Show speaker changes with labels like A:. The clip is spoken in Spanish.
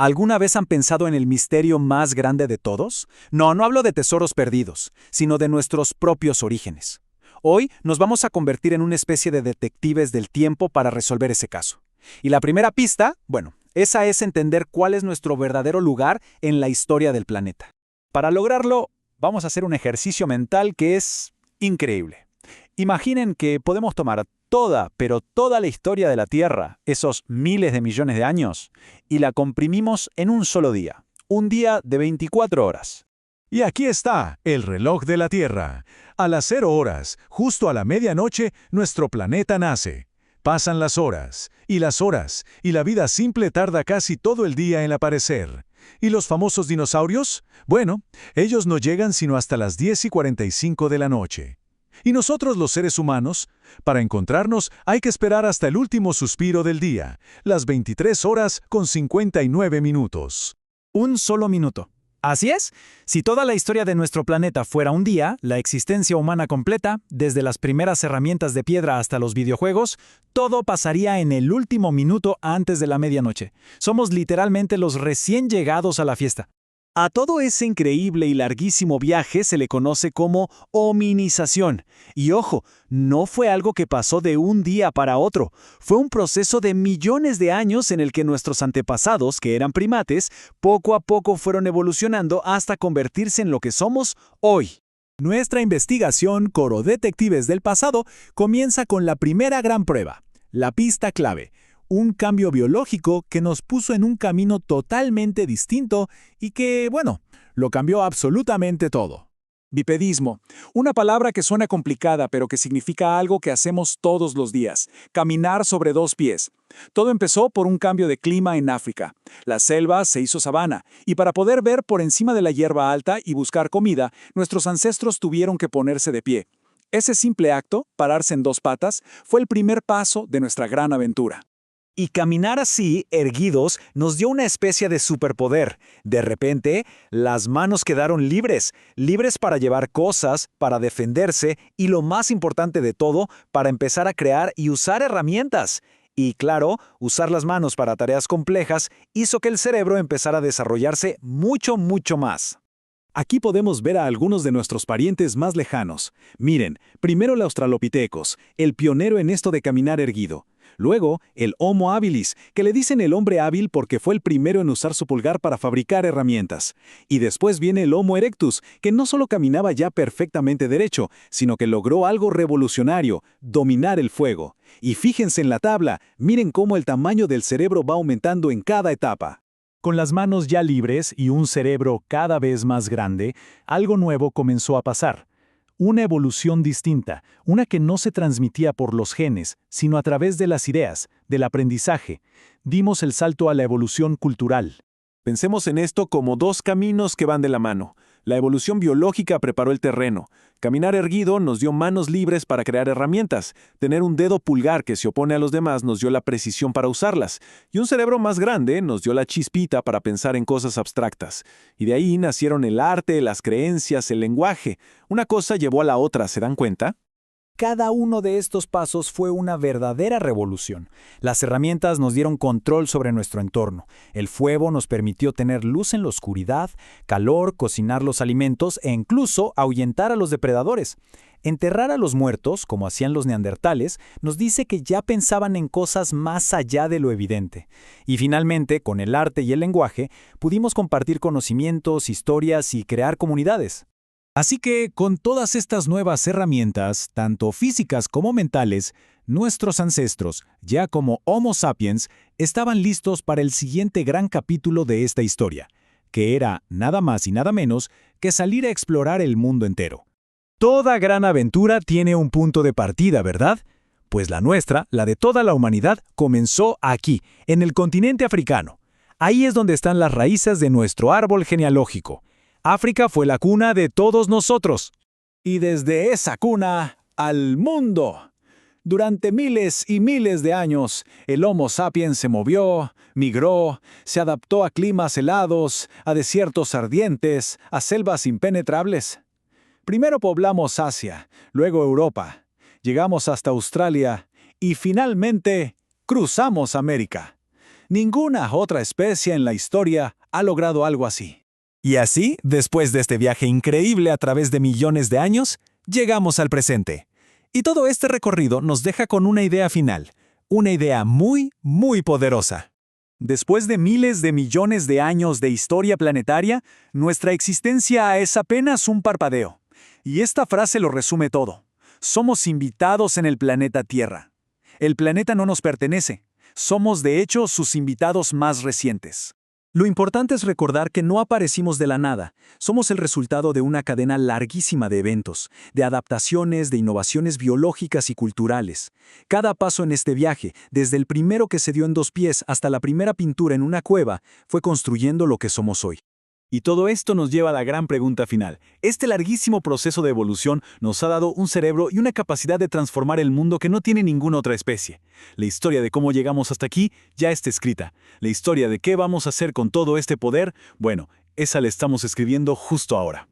A: ¿Alguna vez han pensado en el misterio más grande de todos? No, no hablo de tesoros perdidos, sino de nuestros propios orígenes. Hoy nos vamos a convertir en una especie de detectives del tiempo para resolver ese caso. Y la primera pista, bueno, esa es entender cuál es nuestro verdadero lugar en la historia del planeta. Para lograrlo, vamos a hacer un ejercicio mental que es increíble. Imaginen que podemos tomar pero toda la historia de la Tierra, esos miles de millones de años, y la comprimimos en un solo día, un día de 24 horas.
B: Y aquí está, el reloj de la Tierra. A las 0 horas, justo a la medianoche, nuestro planeta nace. Pasan las horas, y la vida simple tarda casi todo el día en aparecer. ¿Y los famosos dinosaurios? Bueno, ellos no llegan sino hasta las 10:45 de la noche. Y nosotros los seres humanos, para encontrarnos hay que esperar hasta el último suspiro del día, las 23:59.
A: Un solo minuto. Así es. Si toda la historia de nuestro planeta fuera un día, la existencia humana completa, desde las primeras herramientas de piedra hasta los videojuegos, todo pasaría en el último minuto antes de la medianoche. Somos literalmente los recién llegados a la fiesta. A todo ese increíble y larguísimo viaje se le conoce como hominización. Y ojo, no fue algo que pasó de un día para otro. Fue un proceso de millones de años en el que nuestros antepasados, que eran primates, poco a poco fueron evolucionando hasta convertirse en lo que somos hoy. Nuestra investigación Coro Detectives del pasado comienza con la primera gran prueba, la pista clave. Un cambio biológico que nos puso en un camino totalmente distinto y que, bueno, lo cambió absolutamente todo. Bipedismo, una palabra que suena complicada pero que significa algo que hacemos todos los días, caminar sobre dos pies. Todo empezó por un cambio de clima en África. La selva se hizo sabana y para poder ver por encima de la hierba alta y buscar comida, nuestros ancestros tuvieron que ponerse de pie. Ese simple acto, pararse en dos patas, fue el primer paso de nuestra gran aventura. Y caminar así, erguidos, nos dio una especie de superpoder. De repente, las manos quedaron libres, libres para llevar cosas, para defenderse y lo más importante de todo, para empezar a crear y usar herramientas. Y claro, usar las manos para tareas complejas hizo que el cerebro empezara a desarrollarse mucho más. Aquí podemos ver a algunos de nuestros parientes más lejanos. Miren, primero el Australopithecus, el pionero en esto de caminar erguido. Luego, el Homo habilis, que le dicen el hombre hábil porque fue el primero en usar su pulgar para fabricar herramientas. Y después viene el Homo erectus, que no solo caminaba ya perfectamente derecho, sino que logró algo revolucionario, dominar el fuego. Y fíjense en la tabla, miren cómo el tamaño del cerebro va aumentando en cada etapa. Con las manos ya libres y un cerebro cada vez más grande, algo nuevo comenzó a pasar. Una evolución distinta, una que no se transmitía por los genes, sino a través de las ideas, del aprendizaje. Dimos el salto a la evolución cultural. Pensemos en esto como dos caminos que van de la mano. La evolución biológica preparó el terreno. Caminar erguido nos dio manos libres para crear herramientas. Tener un dedo pulgar que se opone a los demás nos dio la precisión para usarlas. Y un cerebro más grande nos dio la chispita para pensar en cosas abstractas. Y de ahí nacieron el arte, las creencias, el lenguaje. Una cosa llevó a la otra, ¿se dan cuenta? Cada uno de estos pasos fue una verdadera revolución. Las herramientas nos dieron control sobre nuestro entorno. El fuego nos permitió tener luz en la oscuridad, calor, cocinar los alimentos e incluso ahuyentar a los depredadores. Enterrar a los muertos, como hacían los neandertales, nos dice que ya pensaban en cosas más allá de lo evidente. Y finalmente, con el arte y el lenguaje, pudimos compartir conocimientos, historias y crear comunidades. Así que, con todas estas nuevas herramientas, tanto físicas como mentales, nuestros ancestros, ya como Homo sapiens, estaban listos para el siguiente gran capítulo de esta historia, que era nada más y nada menos que salir a explorar el mundo entero. Toda gran aventura tiene un punto de partida, ¿verdad? Pues la nuestra, la de toda la humanidad, comenzó aquí, en el continente africano. Ahí es donde están las raíces de nuestro árbol genealógico. África fue la cuna de todos nosotros. Y desde esa cuna, al mundo. Durante miles y miles de años, el Homo sapiens se movió, migró, se adaptó a climas helados, a desiertos ardientes, a selvas impenetrables. Primero poblamos Asia, luego Europa, llegamos hasta Australia y finalmente cruzamos América.
C: Ninguna otra especie en la historia ha logrado algo así.
D: Y así, después de este viaje increíble a través de millones de años, llegamos al presente. Y todo este recorrido nos deja con una idea final, una idea muy, muy poderosa.
A: Después de miles de millones de años de historia planetaria, nuestra existencia es apenas un parpadeo. Y esta frase lo resume todo. Somos invitados en el planeta Tierra. El planeta no nos pertenece. Somos, de hecho, sus invitados más recientes. Lo importante es recordar que no aparecimos de la nada. Somos el resultado de una cadena larguísima de eventos, de adaptaciones, de innovaciones biológicas y culturales. Cada paso en este viaje, desde el primero que se dio en 2 pies hasta la primera pintura en una cueva, fue construyendo lo que somos hoy.
C: Y todo esto nos lleva a la gran pregunta final. Este larguísimo proceso de evolución nos ha dado un cerebro y una capacidad de transformar el mundo que no tiene ninguna otra especie. La historia de cómo llegamos hasta aquí ya está escrita. La historia de qué vamos a hacer con todo este poder, bueno, esa la estamos escribiendo justo ahora.